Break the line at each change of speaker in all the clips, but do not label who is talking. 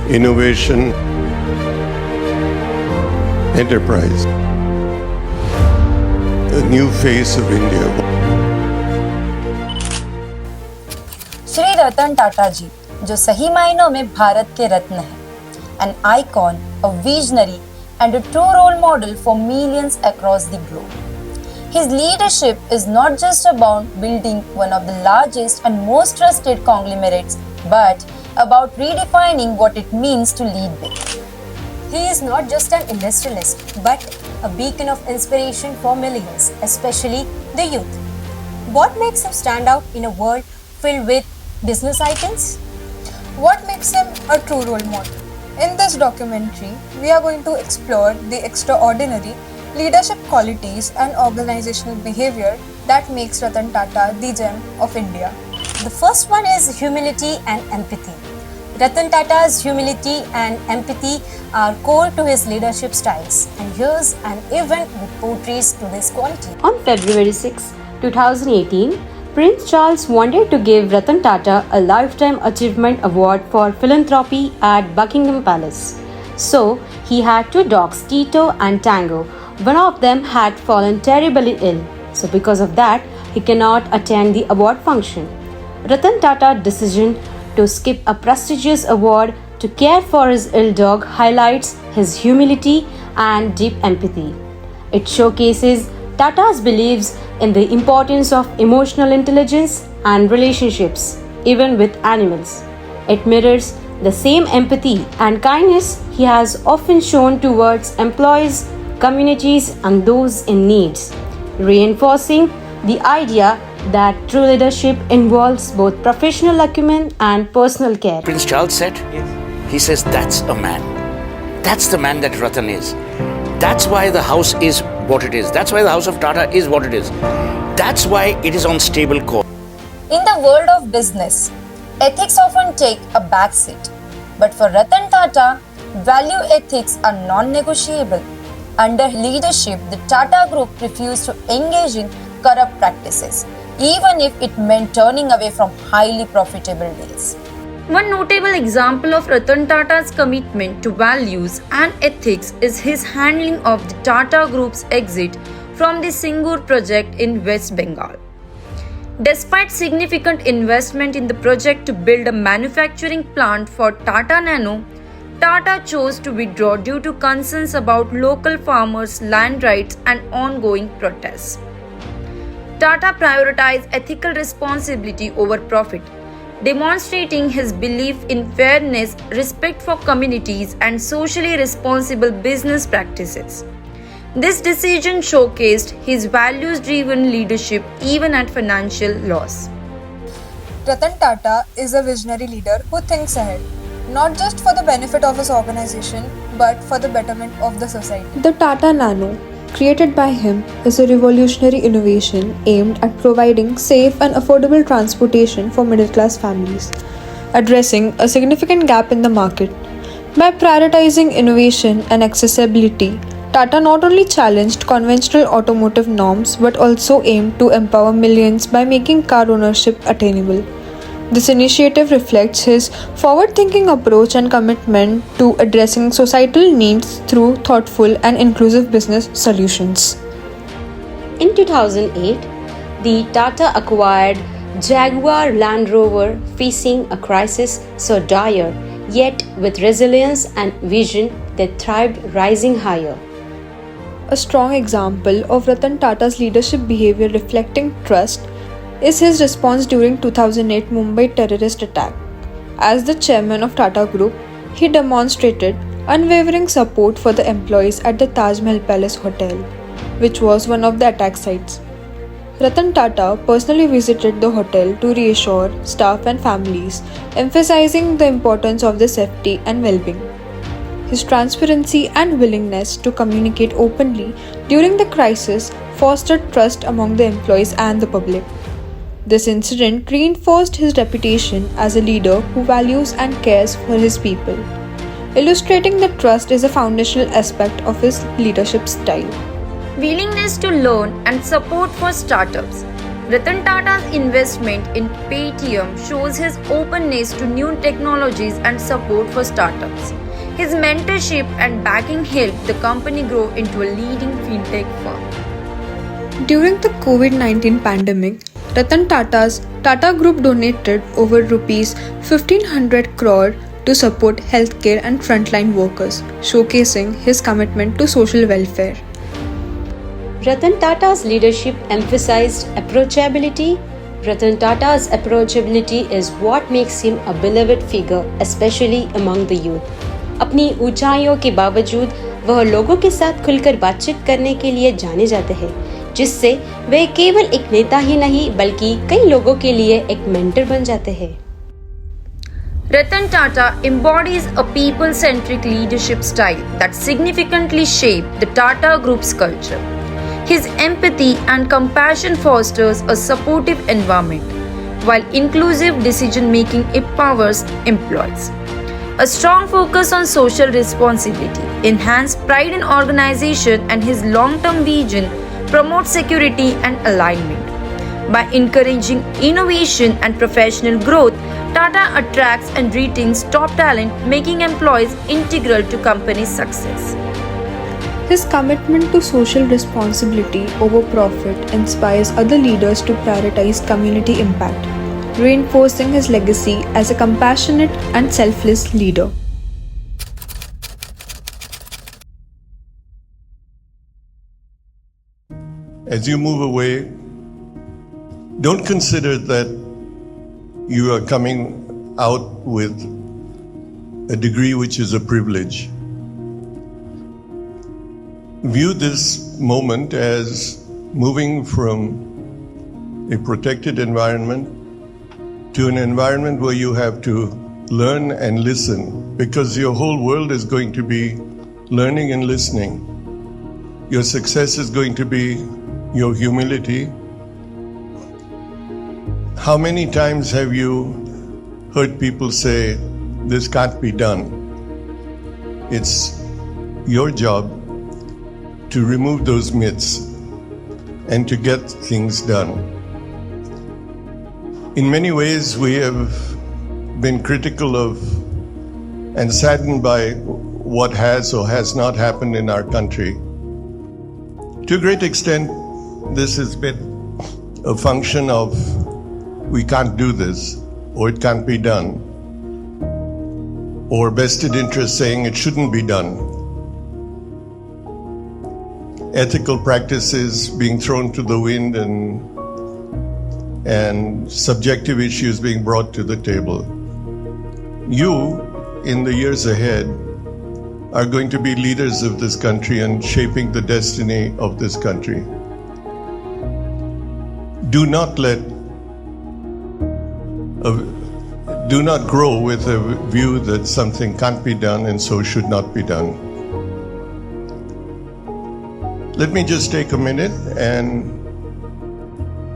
innovation, enterprise, a new face of India.
Shri Ratan Tata जी, जो सही मायनों में भारत के रत्न हैं, an icon, a visionary, and a true role model for millions across the globe. His leadership is not just about building one of the largest and most trusted conglomerates, but about redefining what it means to lead big. He is not just an industrialist, but a beacon of inspiration for millions, especially the youth. What makes him stand out in a world filled with business icons?
What makes him a true role model? In this documentary, we are going to explore the extraordinary leadership qualities and organizational behavior that makes Ratan Tata the gem of India.
The first one is humility and empathy. Ratan Tata's humility and empathy are core to his leadership styles, and here's an event which portrays to this quality.
On February 6, 2018, Prince Charles wanted to give Ratan Tata a Lifetime Achievement Award for philanthropy at Buckingham Palace. So, he had two dogs, Tito and Tango. One of them had fallen terribly ill. So, because of that, he cannot attend the award function. Ratan Tata's decision to skip a prestigious award to care for his ill dog highlights his humility and deep empathy. It showcases Tata's beliefs in the importance of emotional intelligence and relationships, even with animals. It mirrors the same empathy and kindness he has often shown towards employees, communities, and those in need, reinforcing the idea that true leadership involves both professional acumen and personal care.
Prince Charles said, he says, that's a man. That's the man that Ratan is. That's why the house is what it is. That's why the house of Tata is what it is. That's why it is on stable core.
In the world of business, ethics often take a backseat. But for Ratan Tata, value ethics are non-negotiable. Under leadership, the Tata Group refused to engage in corrupt practices, even if it meant turning away from highly profitable deals.
One notable example of Ratan Tata's commitment to values and ethics is his handling of the Tata Group's exit from the Singur project in West Bengal. Despite significant investment in the project to build a manufacturing plant for Tata Nano, Tata chose to withdraw due to concerns about local farmers' land rights and ongoing protests. Tata prioritized ethical responsibility over profit, demonstrating his belief in fairness, respect for communities, and socially responsible business practices. This decision showcased his values-driven leadership even at financial loss.
Ratan Tata is a visionary leader who thinks ahead, not just for the benefit of his organization, but for the betterment of the society.
The Tata Nano, created by him, is a revolutionary innovation aimed at providing safe and affordable transportation for middle-class families, addressing a significant gap in the market. By prioritizing innovation and accessibility, Tata not only challenged conventional automotive norms but also aimed to empower millions by making car ownership attainable. This initiative reflects his forward-thinking approach and commitment to addressing societal needs through thoughtful and inclusive business solutions.
In 2008, the Tata acquired Jaguar Land Rover, facing a crisis so dire, yet with resilience and vision they thrived, rising higher.
A strong example of Ratan Tata's leadership behavior reflecting trust is his response during 2008 Mumbai terrorist attack. As the chairman of Tata Group, he demonstrated unwavering support for the employees at the Taj Mahal Palace Hotel, which was one of the attack sites. Ratan Tata personally visited the hotel to reassure staff and families, emphasizing the importance of their safety and well-being. His transparency and willingness to communicate openly during the crisis fostered trust among the employees and the public. This incident reinforced his reputation as a leader who values and cares for his people, illustrating that trust is a foundational aspect of his leadership style.
Willingness to learn and support for startups. Ratan Tata's investment in Paytm shows his openness to new technologies and support for startups. His mentorship and backing helped the company grow into a leading fintech firm.
During the COVID-19 pandemic, Ratan Tata's Tata Group donated over Rs 1,500 crore to support healthcare and frontline workers, showcasing his commitment to social welfare.
Ratan Tata's leadership emphasized approachability. Ratan Tata's approachability is what makes him a beloved figure, especially among the youth. अपनी ऊंचाइयों के बावजूद वह लोगों के साथ खुलकर बातचीत करने के लिए जाने जाते हैं, जिससे वे केवल एक नेता ही नहीं बल्कि कई लोगों के लिए एक मेंटर बन जाते हैं.
Ratan Tata embodies a people-centric leadership style that significantly shaped the Tata Group's culture. His empathy and compassion fosters a supportive environment, while inclusive decision-making empowers employees. A strong focus on social responsibility, enhanced pride in organization, and his long-term vision promotes security and alignment. By encouraging innovation and professional growth, Tata attracts and retains top talent, making employees integral to company success.
His commitment to social responsibility over profit inspires other leaders to prioritize community impact, reinforcing his legacy as a compassionate and selfless leader.
As you move away, don't consider that you are coming out with a degree which is a privilege. View this moment as moving from a protected environment to an environment where you have to learn and listen, because your whole world is going to be learning and listening. Your success is going to be your humility. How many times have you heard people say, this can't be done? It's your job to remove those myths and to get things done. In many ways, we have been critical of and saddened by what has or has not happened in our country. To a great extent, this has been a function of we can't do this, or it can't be done, or vested interests saying it shouldn't be done. Ethical practices being thrown to the wind and subjective issues being brought to the table. You, in the years ahead, are going to be leaders of this country and shaping the destiny of this country. Do not grow with a view that something can't be done and so should not be done. Let me just take a minute and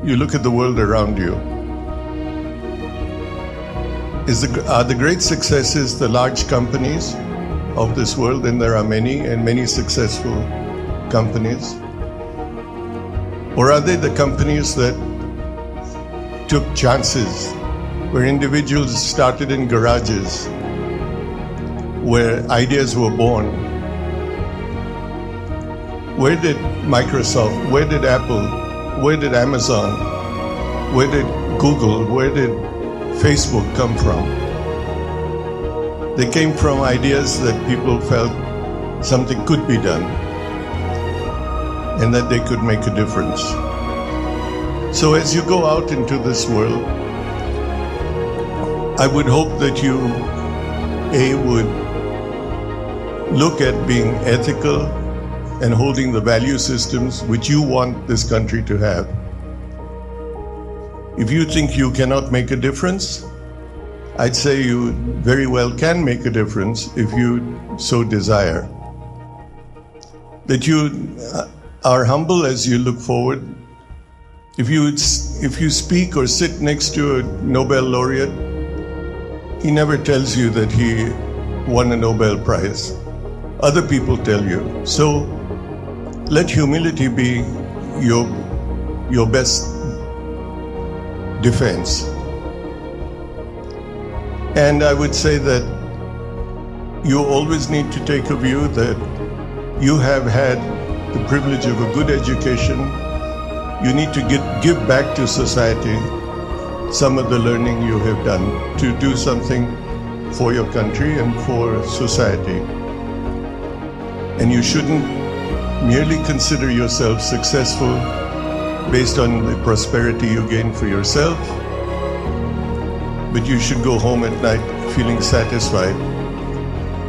you look at the world around you. Are the great successes the large companies of this world? And there are many, and many successful companies. Or are they the companies that took chances, where individuals started in garages, where ideas were born? Where did Microsoft, where did Apple, where did Amazon, where did Google, where did Facebook come from? They came from ideas that people felt something could be done and that they could make a difference. So as you go out into this world, I would hope that you, would look at being ethical and holding the value systems which you want this country to have. If you think you cannot make a difference, I'd say you very well can make a difference if you so desire. That you are humble as you look forward. If you speak or sit next to a Nobel laureate, he never tells you that he won a Nobel Prize. Other people tell you. So let humility be your best defense. And I would say that you always need to take a view that you have had the privilege of a good education. You need to give back to society some of the learning you have done to do something for your country and for society. And you shouldn't merely consider yourself successful based on the prosperity you gain for yourself, but you should go home at night feeling satisfied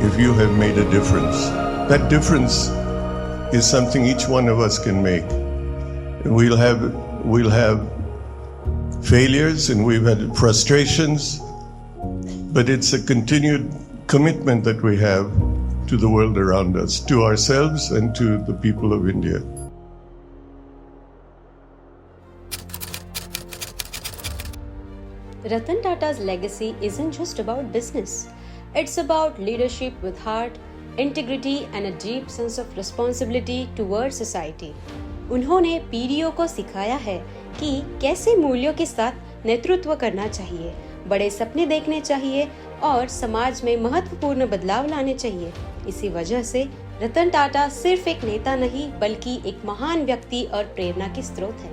if you have made a difference. That difference is something each one of us can make. We'll have failures and we've had frustrations, but it's a continued commitment that we have to the world around us, to ourselves and to the people of India.
Ratan Tata's legacy isn't just about business. It's about leadership with heart, integrity and a deep sense of responsibility towards society. उन्होंने पीढ़ियों को सिखाया है कि कैसे मूल्यों के साथ नेतृत्व करना चाहिए, बड़े सपने देखने चाहिए और समाज में महत्वपूर्ण बदलाव लाने चाहिए। इसी वजह से रतन टाटा सिर्फ एक नेता नहीं बल्कि एक महान व्यक्ति और प्रेरणा की स्रोत है।